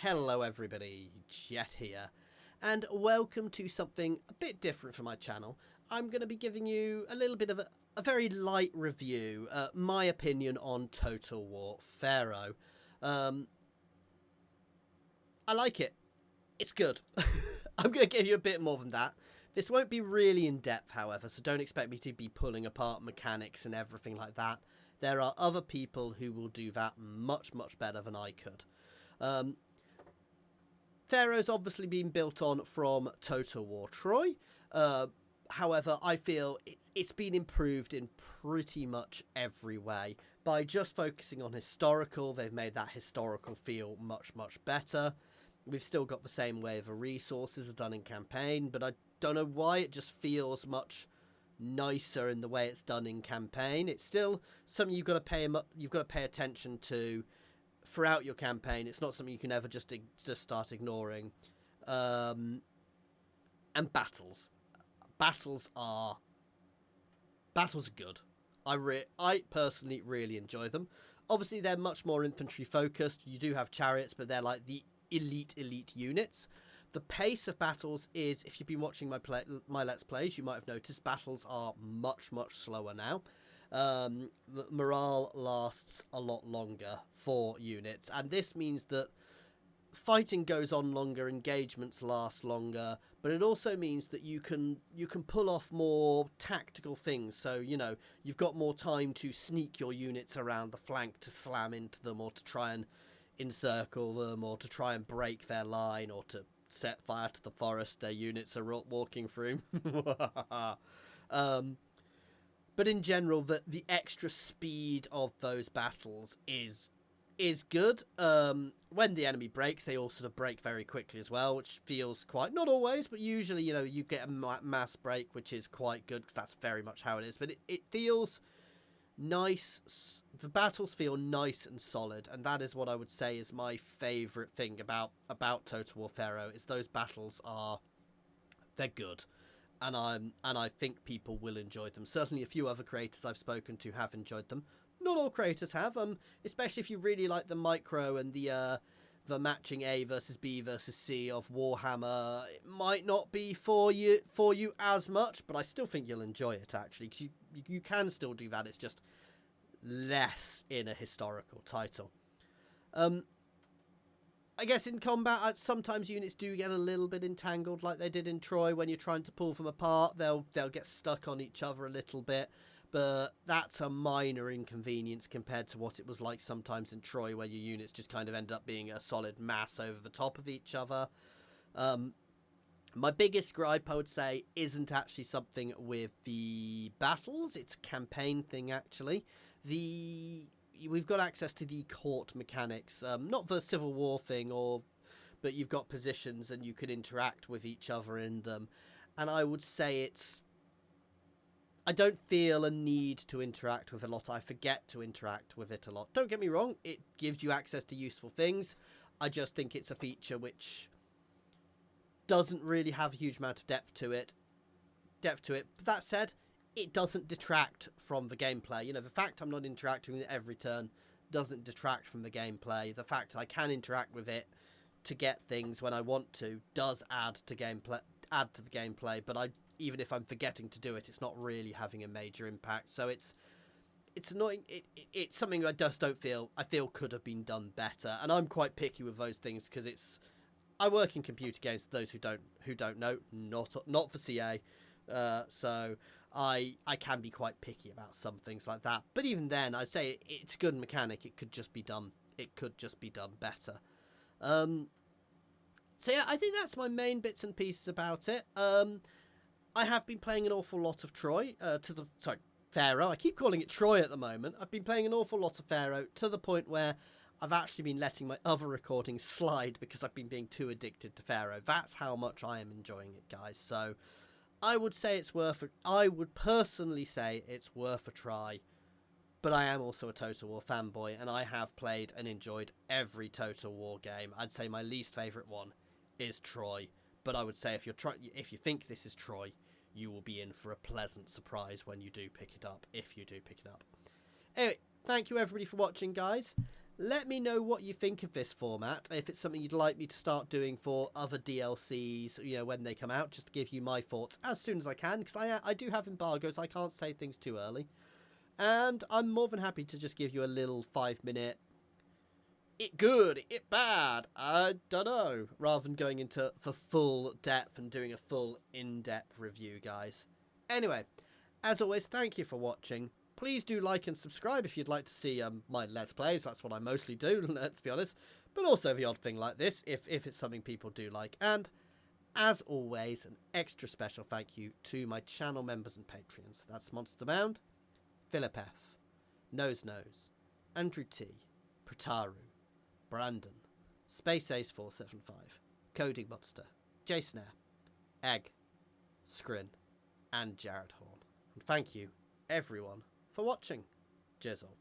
Hello everybody, Jet here, and welcome to something a bit different from my channel. I'm going to be giving you a little bit of a very light review, my opinion on Total War Pharoh. I like it. It's good. I'm going to give you a bit more than that. This won't be really in depth, however, so don't expect me to be pulling apart mechanics and everything like that. There are other people who will do that much, much better than I could. Pharoh's obviously been built on from Total War Troy. However, I feel it's been improved in pretty much every way. By just focusing on historical, they've made that historical feel much, much better. We've still got the same wave of resources as done in campaign, but I don't know why it just feels much nicer in the way it's done in campaign. It's still something you've got to pay attention to throughout your campaign. It's not something you can ever just start ignoring. And battles are good. I personally really enjoy them. Obviously they're much more infantry focused. You do have chariots, but they're like the elite units. The pace of battles is, if you've been watching my Let's Plays, you might have noticed battles are much slower now. Morale lasts a lot longer for units, and this means that fighting goes on longer, engagements last longer, but it also means that you can pull off more tactical things. So, you know, you've got more time to sneak your units around the flank to slam into them, or to try and encircle them, or to try and break their line, or to set fire to the forest their units are walking through. But in general, the extra speed of those battles is good. When the enemy breaks, they all sort of break very quickly as well, which feels quite, not always, but usually, you know, you get a mass break, which is quite good, because that's very much how it is. But it feels nice. The battles feel nice and solid, and that is what I would say is my favourite thing about Total War Pharoh, is those battles they're good. And I think people will enjoy them. Certainly a few other creators I've spoken to have enjoyed them. Not all creators have, especially if you really like the micro and the matching A versus B versus C of Warhammer. It might not be for you as much, but I still think you'll enjoy it, actually, because you can still do that. It's just less in a historical title. I guess in combat, sometimes units do get a little bit entangled, like they did in Troy. When you're trying to pull them apart, they'll get stuck on each other a little bit, but that's a minor inconvenience compared to what it was like sometimes in Troy, where your units just kind of end up being a solid mass over the top of each other. My biggest gripe, I would say, isn't actually something with the battles. It's a campaign thing, actually. We've got access to the court mechanics, not the Civil War thing, but you've got positions and you can interact with each other in them. And I would say I don't feel a need to interact with a lot. I forget to interact with it a lot. Don't get me wrong, it gives you access to useful things. I just think it's a feature which doesn't really have a huge amount of depth to it. But that said, it doesn't detract from the gameplay. You know, the fact I'm not interacting with it every turn doesn't detract from the gameplay. The fact I can interact with it to get things when I want to does add to the gameplay. But even if I'm forgetting to do it, it's not really having a major impact. So it's annoying. It's something I just don't feel. I feel could have been done better, and I'm quite picky with those things because I work in computer games. For those who don't know, not for CA. So I can be quite picky about some things like that. But even then, I'd say it's a good mechanic. It could just be done better. So yeah, I think that's my main bits and pieces about it. I have been playing an awful lot of Pharoh. I keep calling it Troy at the moment. I've been playing an awful lot of Pharoh to the point where I've actually been letting my other recordings slide because I've been being too addicted to Pharoh. That's how much I am enjoying it, guys. So I would say I would personally say it's worth a try, but I am also a Total War fanboy, and I have played and enjoyed every Total War game. I'd say my least favourite one is Troy, but I would say if you think this is Troy, you will be in for a pleasant surprise when you do pick it up, if you do pick it up. Anyway, thank you everybody for watching, guys. Let me know what you think of this format, if it's something you'd like me to start doing for other DLCs, you know, when they come out, just to give you my thoughts as soon as I can, because I do have embargoes, I can't say things too early. And I'm more than happy to just give you a little 5-minute, it good, it bad, I don't know, rather than going into for full depth and doing a full in-depth review, guys. Anyway, as always, thank you for watching. Please do like and subscribe if you'd like to see my Let's Plays. That's what I mostly do, let's be honest. But also the odd thing like this, if it's something people do like. And, as always, an extra special thank you to my channel members and Patreons. That's Monster Mound, Philip F, Nose, Andrew T, Prataru, Brandon, Space Ace 475, Coding Monster, Jason Air, Egg, Scrin, and Jared Horn. And thank you, everyone, for watching. Jizzle.